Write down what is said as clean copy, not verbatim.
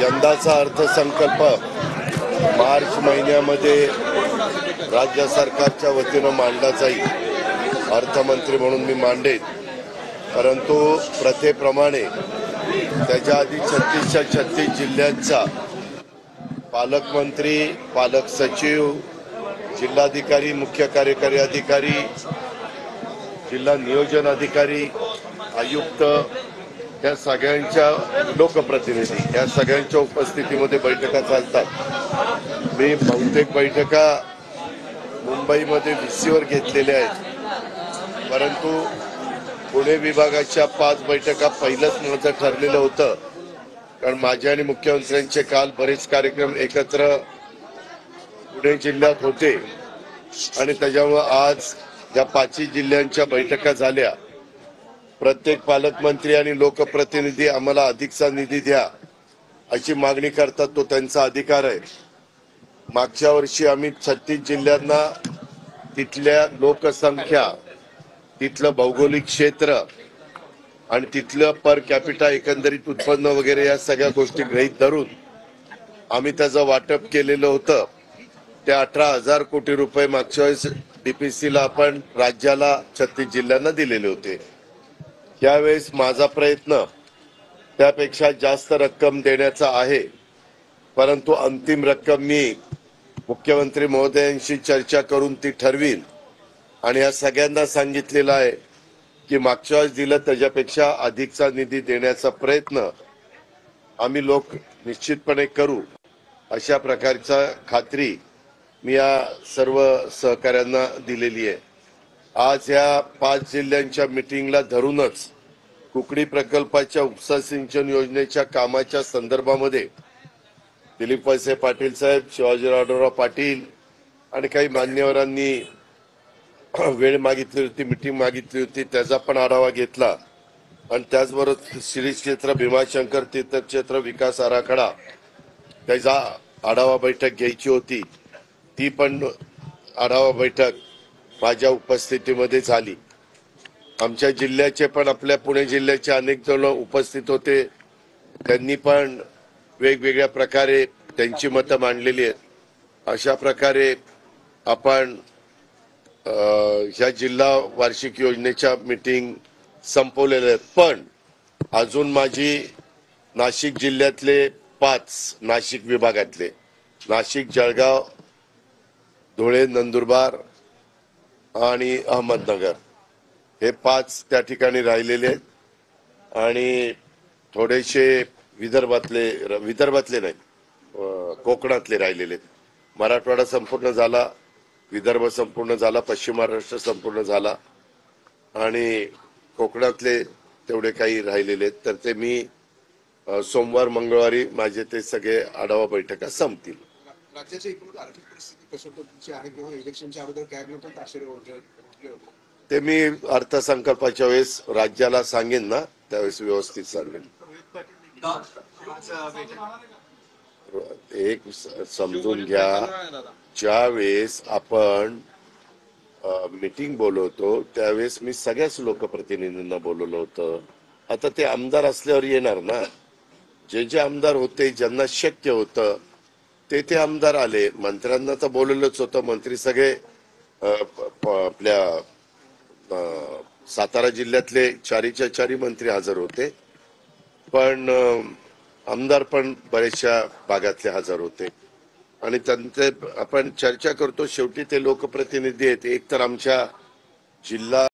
यंदाचा अर्थसंकल्प मार्च महिन्यामध्ये राज्य सरकारच्या वतीनं मांडला जाईल। अर्थमंत्री म्हणून मी मांडेन, परंतु प्रथेप्रमाणे त्याच्या आधी 36च्या 36 जिल्ह्यांचा पालकमंत्री, पालक सचिव, जिल्हाधिकारी, मुख्य कार्यकारी अधिकारी, जिल्हा नियोजन अधिकारी, आयुक्त या सगळ्यांच्या लोकप्रतिनिधी या सगळ्यांच्या उपस्थितीमध्ये बैठका चालतात। मी बहुतेक बैठका मुंबईमध्ये VCवर घेतलेल्या आहेत, परंतु पुणे विभागाच्या 5 बैठका पहिलंच माझं ठरलेलं होतं, कारण माझे आणि मुख्यमंत्र्यांचे काल बरेच कार्यक्रम एकत्र पुणे जिल्ह्यात होते आणि त्याच्यामुळे आज या 5 जिल्ह्यांच्या बैठका झाल्या। प्रत्येक पालकमंत्री आणि लोकप्रतिनिधी आम्हाला अधिकचा निधी द्या अशी मागणी करतात, तो त्यांचा अधिकार आहे। मागच्या वर्षी आम्ही 36 जिल्ह्यांना तिथल्या लोकसंख्या, तिथलं भौगोलिक क्षेत्र आणि तिथलं पर कॅपिटा एकंदरीत उत्पन्न वगैरे या सगळ्या गोष्टी गृहीत धरून आम्ही त्याचं वाटप केलेलं होतं। ते 18,000 कोटी रुपये मागच्या वेळेस DPCला आपण राज्याला 36 जिल्ह्यांना दिलेले होते। यावेळेस माझा प्रयत्न त्यापेक्षा जास्त रक्कम देण्याचा आहे, परंतु अंतिम रक्कम मी मुख्यमंत्री महोदयांशी चर्चा करून ती ठरवीन आणि या सगळ्यांना सांगितलेलं आहे की मागच्या वेळेस दिलं त्याच्यापेक्षा अधिकचा निधी देण्याचा प्रयत्न आम्ही लोक निश्चितपणे करू, अशा प्रकारचा खात्री मी या सर्व सहकाऱ्यांना दिलेली आहे। आज या 5 जिल्ह्यांच्या मीटिंगला धरूनच कुकडी प्रकल्पाच्या उपसा सिंचन योजनेच्या कामाच्या संदर्भामध्ये दिलीप वळसे पाटील साहेब, शिवाजीराव पाटील आणि काही मान्यवरांनी वेळ मागितली होती, मीटिंग मागितली होती, त्याचा पण आढावा घेतला आणि त्याचबरोबर श्री क्षेत्र भीमाशंकर तीर्थक्षेत्र विकास आराखडा त्याचा आढावा बैठक घ्यायची होती, ती पण आढावा बैठक माझ्या उपस्थितीमध्ये झाली। आमच्या जिल्ह्याचे पण, आपल्या पुणे जिल्ह्याचे अनेक जण उपस्थित होते, त्यांनी पण वेगवेगळ्या प्रकारे त्यांची मतं मांडलेली आहेत। अशा प्रकारे आपण ह्या जिल्हा वार्षिक योजनेच्या मीटिंग संपवलेल्या आहेत। पण अजून माझी नाशिक जिल्ह्यातले 5 नाशिक विभागातले नाशिक, जळगाव, धुळे, नंदुरबार आणि अहमदनगर हे 5 त्या ठिकाणी राहिलेले आहेत आणि थोडेसे विदर्भातले नाही, कोकणातले राहिलेले आहेत। मराठवाडा संपूर्ण झाला, विदर्भ संपूर्ण झाला, पश्चिम महाराष्ट्र संपूर्ण झाला आणि कोकणातले तेवढे काही राहिलेले आहेत। तर ते मी सोमवार मंगळवारी माझे ते सगळे आढावा बैठका संपतील। राज्याची एकूण आर्थिक परिस्थिती कशा पद्धतीची आहे किंवा इलेक्शनच्या अगोदर कॅबिनेट ताशेरे उठले ते मी अर्थसंकल्पाच्या वेळेस राज्याला सांगेन ना, त्यावेळेस व्यवस्थित सांगेन। एक समजून घ्या, ज्यावेळेस आपण मीटिंग बोलवतो त्यावेळेस मी सगळ्याच लोकप्रतिनिधींना बोलवलं होतं। आता ते आमदार असल्यावर येणार ना, जे आमदार होते, ज्यांना शक्य होतं ते आमदार आले। मंत्र्यांना तर बोलवलंच होतं, मंत्री सगळे आपल्या सातारा जिल्ह्यातले 4च्या 4 मंत्री हजर होते, पण आमदार पण बऱ्याचशा भागातले हजर होते आणि त्यांचे आपण चर्चा करतो। शेवटी ते लोकप्रतिनिधी आहेत। एक तर आमच्या जिल्हा